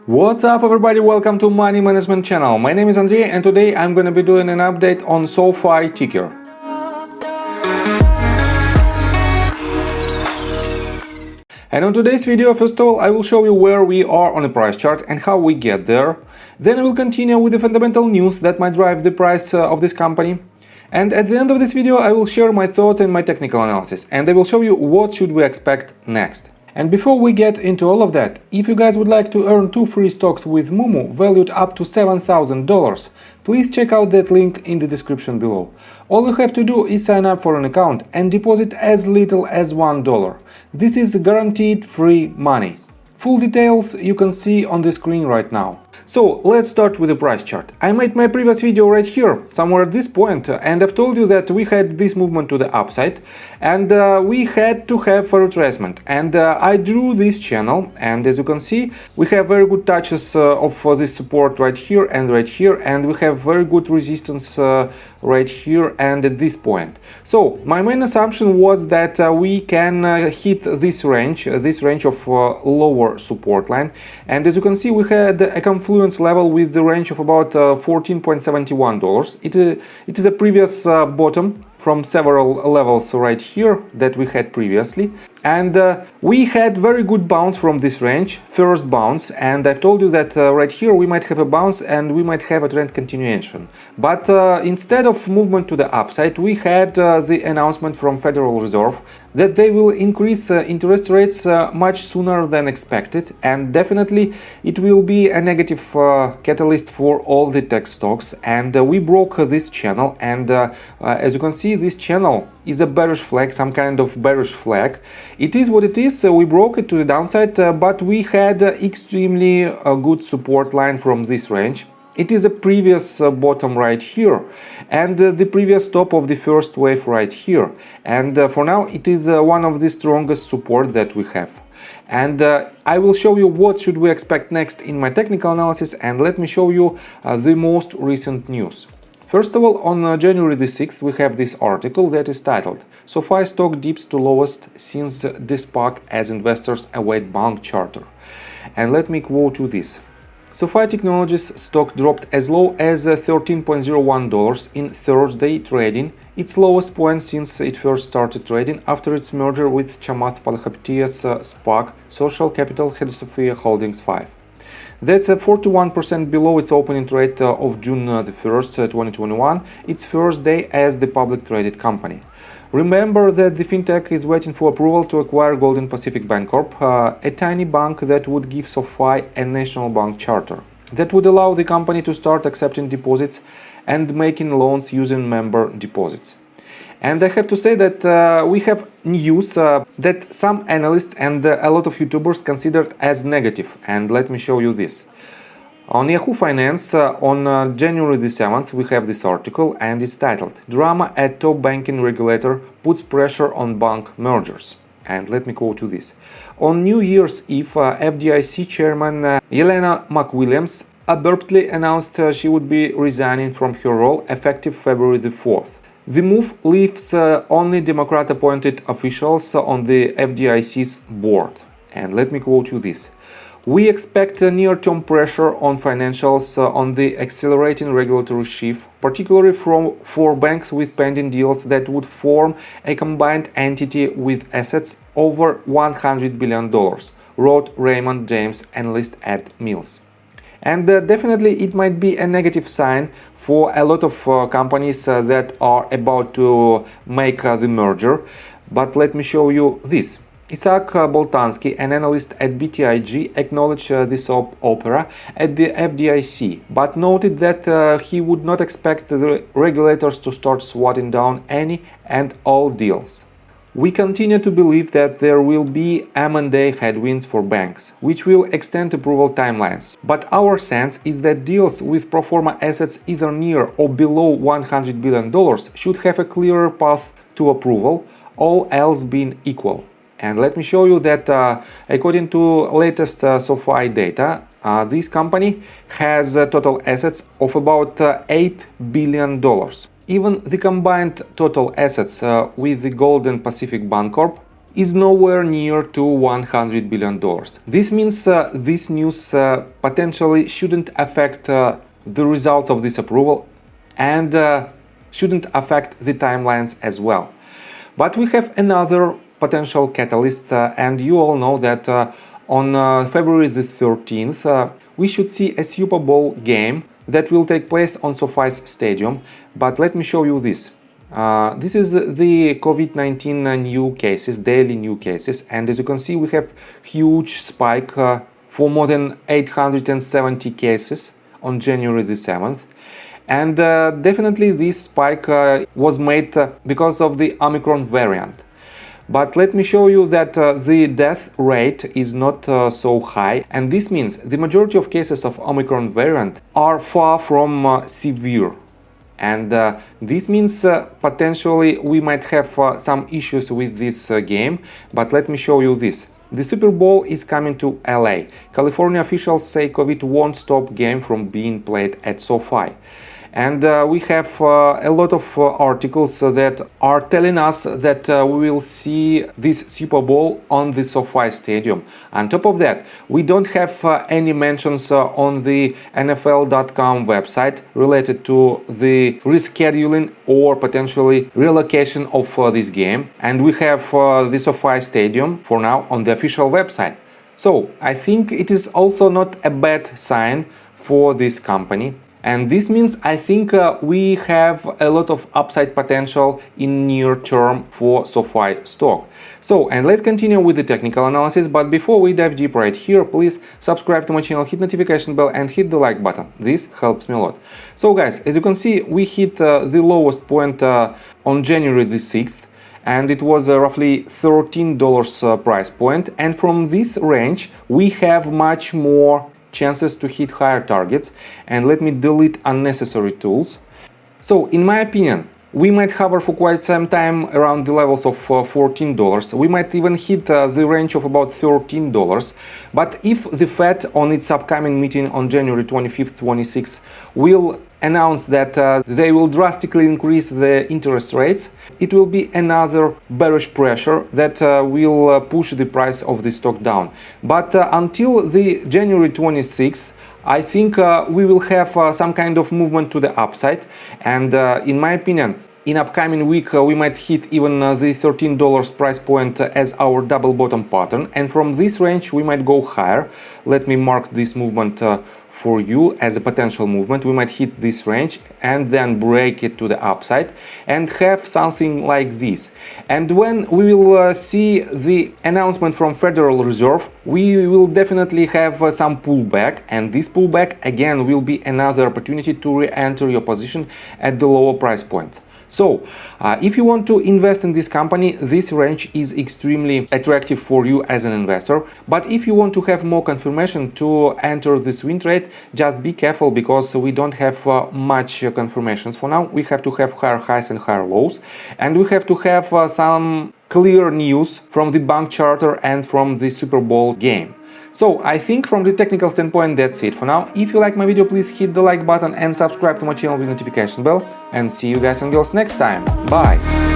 What's up everybody, welcome to Money Management channel. My name is Andrei and today I'm gonna be doing an update on SOFI ticker. And on today's video, first of all, I will show you where we are on the price chart and how we get there. Then I will continue with the fundamental news that might drive the price of this company. And at the end of this video, I will share my thoughts and my technical analysis, and I will show you what should we expect next. And before we get into all of that, if you guys would like to earn 2 free stocks with Moomoo valued up to $7,000, please check out that link in the description below. All you have to do is sign up for an account and deposit as little as $1. This is guaranteed free money. Full details you can see on the screen right now. So let's start with the price chart. I made my previous video right here, somewhere at this point, and I've told you that we had this movement to the upside and we had to have a retracement. And I drew this channel, and as you can see, we have very good touches of this support right here, and we have very good resistance right here and at this point. So my main assumption was that we can hit this range of lower support line, and as you can see, we had a confluence level with the range of about $14.71. It is a previous bottom from several levels right here that we had previously, and we had very good bounce from this range, first bounce, and I've told you that right here we might have a bounce and we might have a trend continuation. But instead of movement to the upside, we had the announcement from Federal Reserve that they will increase interest rates much sooner than expected, and definitely it will be a negative catalyst for all the tech stocks. And we broke this channel, and as you can see, this channel is a bearish flag, some kind of bearish flag. It is what it is. We broke it to the downside, but we had extremely good support line from this range. It is a previous bottom right here and the previous top of the first wave right here, and for now it is one of the strongest support that we have. And I will show you what should we expect next in my technical analysis, and let me show you the most recent news. First of all, on January the 6th, we have this article that is titled "SOFI Stock Dips to Lowest Since DeSPAC as Investors Await Bank Charter." And let me quote you this. SOFI Technologies stock dropped as low as $13.01 in Thursday trading, its lowest point since it first started trading after its merger with Chamath Palihapitiya's SPAC, Social Capital SOFI Holdings 5. That's 41% below its opening trade of June the 1st, 2021, its first day as the public traded company. Remember that the fintech is waiting for approval to acquire Golden Pacific Bancorp, a tiny bank that would give SOFI a national bank charter that would allow the company to start accepting deposits and making loans using member deposits. And I have to say that we have news that some analysts and a lot of YouTubers considered as negative, and let me show you this. On Yahoo Finance, on January the 7th, we have this article, and it's titled "Drama at Top Banking Regulator Puts Pressure on Bank Mergers." And let me quote you this. On New Year's Eve, FDIC Chairman Jelena McWilliams abruptly announced she would be resigning from her role effective February the 4th. The move leaves only Democrat-appointed officials on the FDIC's board. And let me quote you this. "We expect a near-term pressure on financials on the accelerating regulatory shift, particularly for banks with pending deals that would form a combined entity with assets over $100 billion, wrote Raymond James, analyst at Mills. And definitely it might be a negative sign for a lot of companies that are about to make the merger. But let me show you this. Isaac Boltansky, an analyst at BTIG, acknowledged this opera at the FDIC, but noted that he would not expect the regulators to start swatting down any and all deals. "We continue to believe that there will be M&A headwinds for banks, which will extend approval timelines. But our sense is that deals with pro forma assets either near or below $100 billion should have a clearer path to approval, all else being equal." And let me show you that according to latest SOFI data, this company has total assets of about $8 billion. Even the combined total assets with the Golden Pacific Bancorp is nowhere near to $100 billion. This means this news potentially shouldn't affect the results of this approval and shouldn't affect the timelines as well. But we have another potential catalyst, and you all know that on February the 13th we should see a Super Bowl game that will take place on SoFi's stadium. But let me show you this. This is the COVID-19 new cases, daily new cases, and as you can see we have huge spike for more than 870 cases on January the 7th. And definitely this spike was made because of the Omicron variant. But let me show you that the death rate is not so high, and this means the majority of cases of Omicron variant are far from severe. And this means potentially we might have some issues with this game, but let me show you this. The Super Bowl is coming to LA. California officials say COVID won't stop game from being played at SoFi. And we have a lot of articles that are telling us that we will see this Super Bowl on the SoFi Stadium. On top of that, we don't have any mentions on the NFL.com website related to the rescheduling or potentially relocation of this game. And we have the SoFi Stadium for now on the official website. So I think it is also not a bad sign for this company. And this means I think we have a lot of upside potential in near term for SoFi stock. So, and let's continue with the technical analysis, but before we dive deep right here, please subscribe to my channel, hit notification bell and hit the like button. This helps me a lot. So guys, as you can see, we hit the lowest point on January the 6th. And it was roughly $13 price point. And from this range, we have much more chances to hit higher targets. And let me delete unnecessary tools. So in my opinion, we might hover for quite some time around the levels of $14. We might even hit the range of about $13. But if the Fed on its upcoming meeting on January 25th, 26th will announce that they will drastically increase the interest rates, it will be another bearish pressure that will push the price of the stock down. But until the January 26th, I think we will have some kind of movement to the upside, and in my opinion, in upcoming week we might hit even the $13 price point as our double bottom pattern, and from this range we might go higher. Let me mark this movement for you as a potential movement. We might hit this range and then break it to the upside and have something like this. And when we will see the announcement from Federal Reserve, we will definitely have some pullback, and this pullback again will be another opportunity to re-enter your position at the lower price point. So, if you want to invest in this company, this range is extremely attractive for you as an investor. But if you want to have more confirmation to enter the swing trade, just be careful, because we don't have much confirmations for now. We have to have higher highs and higher lows, and we have to have some clear news from the bank charter and from the Super Bowl game. So I think from the technical standpoint that's it for now. If you like my video, please hit the like button and subscribe to my channel with notification bell, and see you guys and girls next time. Bye!